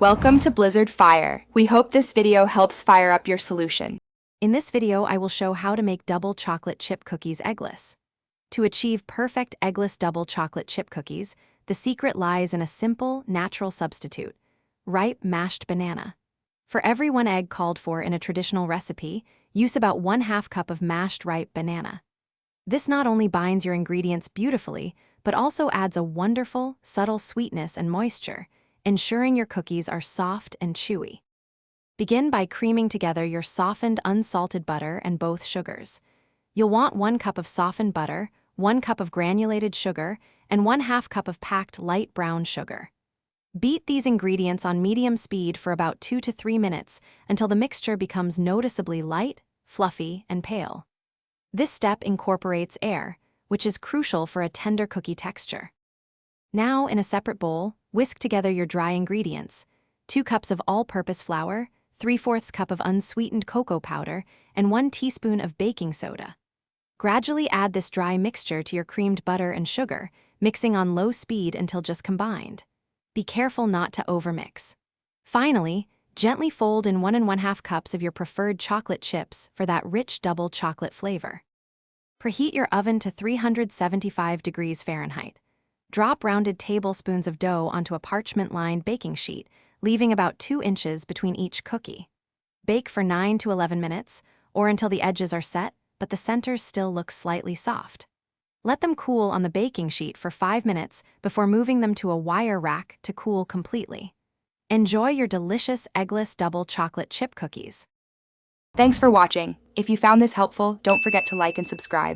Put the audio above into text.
Welcome to Blizzard Fire. We hope this video helps fire up your solution. In this video, I will show how to make double chocolate chip cookies eggless. To achieve perfect eggless double chocolate chip cookies, the secret lies in a simple, natural substitute: ripe mashed banana. For every 1 egg called for in a traditional recipe, use about 1/2 cup of mashed ripe banana. This not only binds your ingredients beautifully, but also adds a wonderful, subtle sweetness and moisture, ensuring your cookies are soft and chewy. Begin by creaming together your softened unsalted butter and both sugars. You'll want 1 cup of softened butter, 1 cup of granulated sugar, and 1/2 cup of packed light brown sugar. Beat these ingredients on medium speed for about 2 to 3 minutes until the mixture becomes noticeably light, fluffy, and pale. This step incorporates air, which is crucial for a tender cookie texture. Now, in a separate bowl, whisk together your dry ingredients: 2 cups of all-purpose flour, 3/4 cup of unsweetened cocoa powder, and 1 teaspoon of baking soda. Gradually add this dry mixture to your creamed butter and sugar, mixing on low speed until just combined. Be careful not to overmix. Finally, gently fold in 1 1/2 cups of your preferred chocolate chips for that rich double chocolate flavor. Preheat your oven to 375 degrees Fahrenheit. Drop rounded tablespoons of dough onto a parchment-lined baking sheet, leaving about 2 inches between each cookie. Bake for 9 to 11 minutes, or until the edges are set, but the centers still look slightly soft. Let them cool on the baking sheet for 5 minutes before moving them to a wire rack to cool completely. Enjoy your delicious eggless double chocolate chip cookies. Thanks for watching. If you found this helpful, don't forget to like and subscribe.